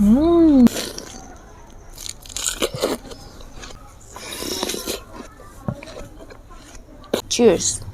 Mm. Cheers.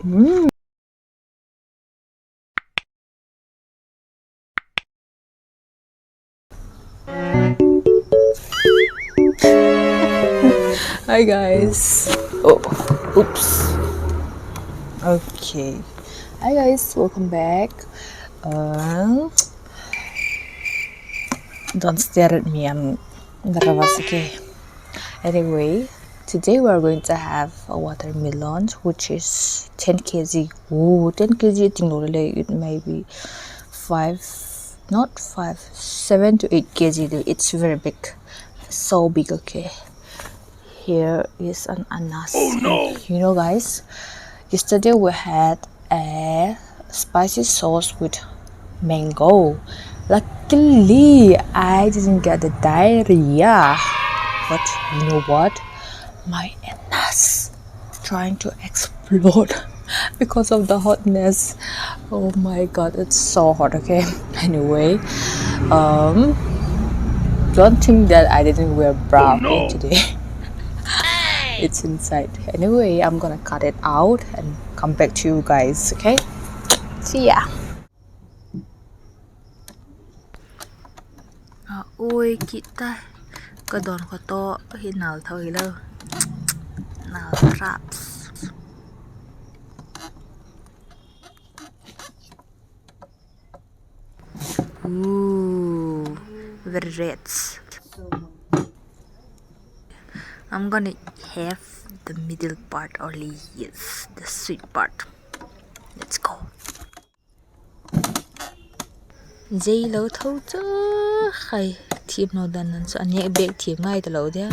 Mm. Hi guys. Oh, oops. Okay. Hi guys, welcome back. Don't stare at me. I'm nervous. Okay. Anyway, today we are going to have a watermelon, which is 10 kg. Oh, 10 kg. I think it may be 7 to 8 kg. It's very big, so big. Okay. Here is an anas. Oh no! You know, guys, yesterday we had a spicy sauce with mango. Luckily, I didn't get the diarrhea. But you know what? My anas trying to explode because of the hotness. Oh my god, it's so hot. Okay. Anyway, don't think that I didn't wear bra today. It's inside. Anyway, I'm gonna cut it out and come back to you guys. Okay. See ya. Ôi kita kadon ko to hinal thôi lo nào traps. Ooh, very red. I'm gonna have the middle part only. Yes, the sweet part. Let's go. Dây lâu thâu chứ hay thiệp nào đàn so anh nhẹ bẹt thiệp ngay từ lâu thế.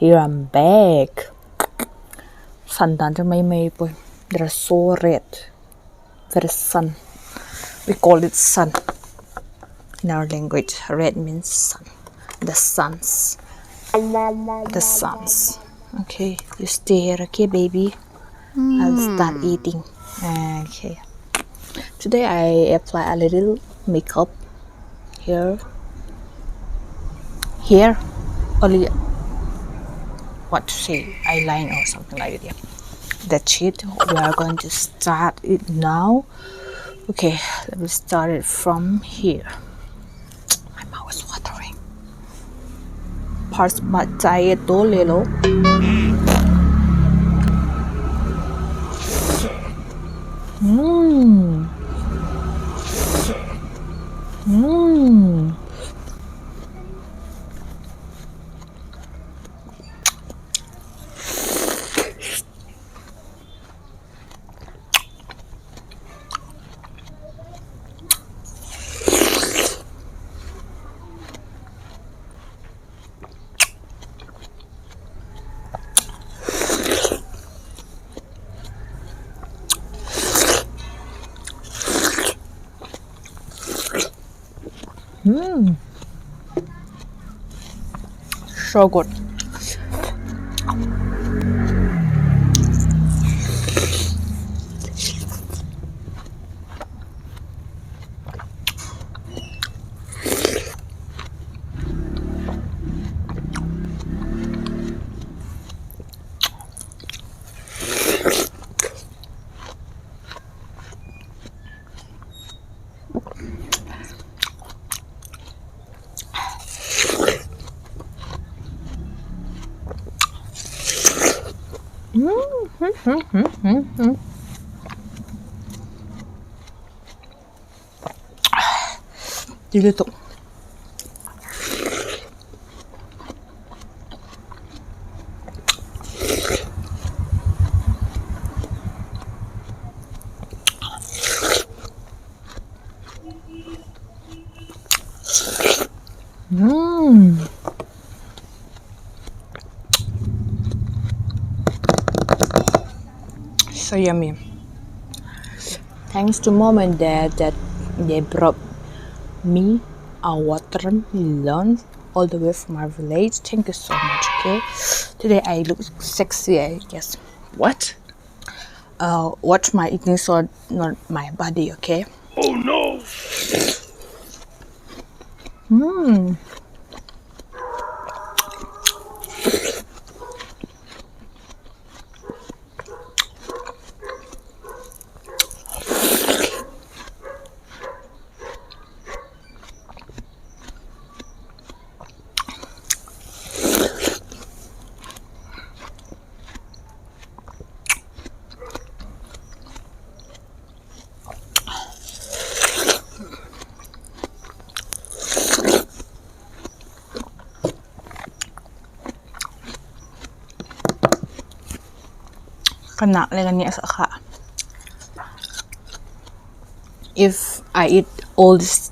Here I'm back. Sandan cho may po. They're so red. Very sun. We call it sun. In our language, red means sun. The suns. The suns. Okay, you stay here, okay, baby? I'll start eating. Okay. Today I apply a little makeup here. Here, only what to say, eyeliner or something like that. Yeah. That's it. We are going to start it now. Okay, let me start it from here. My mouth is watering. Parts macay ito lelo. So good. Dilito. So yummy. Thanks to mom and dad that they brought me a watermelon all the way from our village. Thank you so much. Okay, today I look sexy, I guess. What? Watch my eating so not my body. Okay. Oh no! If I eat all this,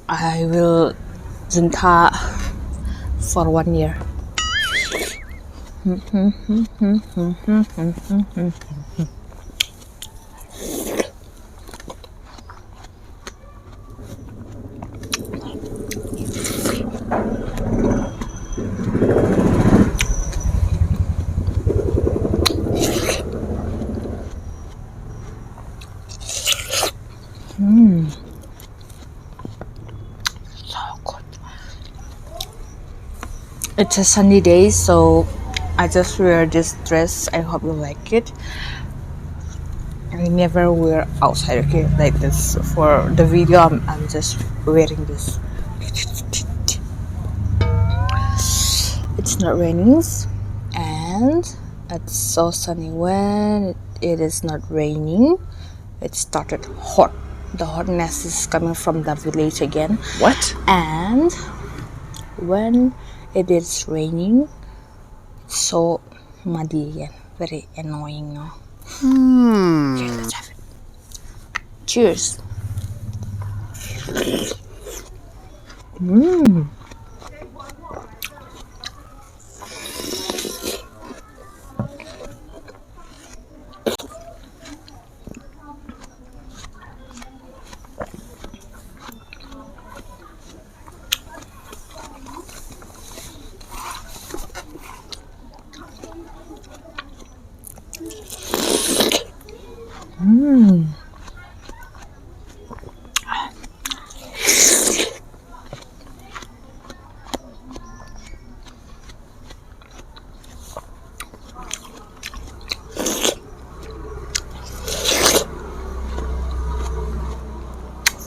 I will junta for 1 year. So good. It's a sunny day, so I just wear this dress. I hope you like it. I never wear outside, okay, like this. For the video, I'm just wearing this. It's not raining, and it's so sunny. When it is not raining, it started hot. The hotness is coming from the village again. What? And when it is raining, it's so muddy again. Very annoying now. Okay, let's have it. Cheers.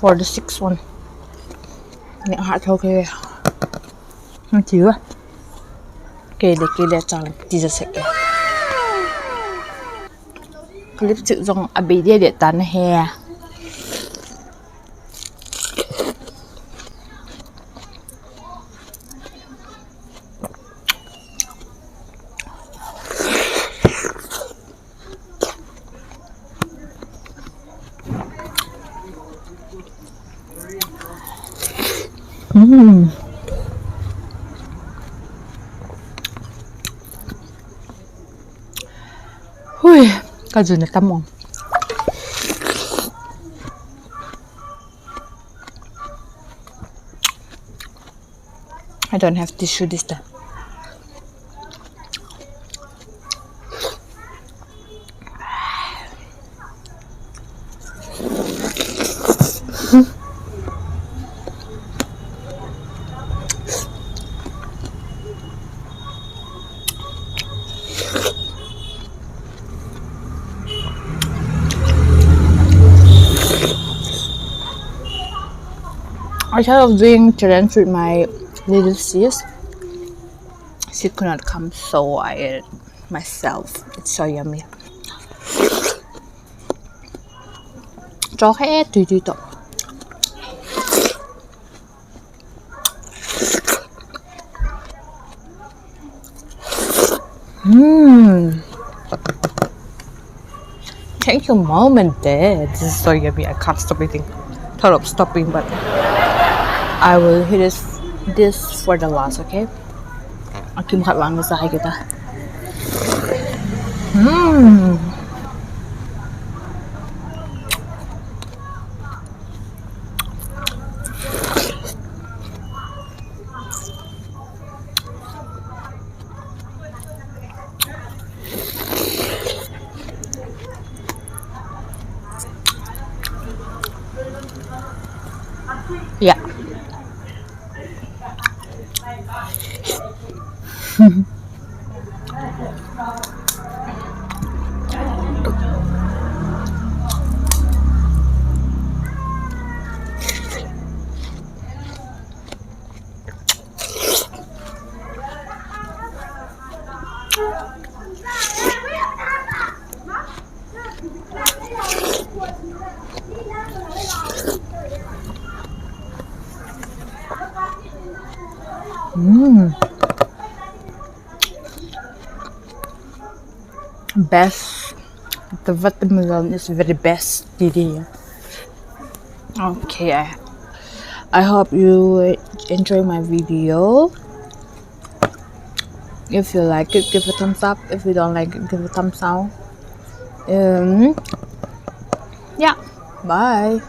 For the sixth one, những hạt thôi kìa, nó chưa kìa để cho đi ra sẽ clip chữ dòng à bị đi để tán hè. Hui, kaju na tamong. I don't have tissue this time. I thought of doing challenge with my little sis. She could not come, so I ate it myself. It's so yummy. Cho hết tùy tùy tội. Take your moment there. This is so yummy. I can't stop eating. Thought of stopping, but I will hit this for the last, okay? Akim kat lang sa kita. Yeah. Best. The watermelon is very best, Didi. Okay, I hope you enjoy my video. If you like it, give a thumbs up. If you don't like it, give a thumbs down. Yeah, bye.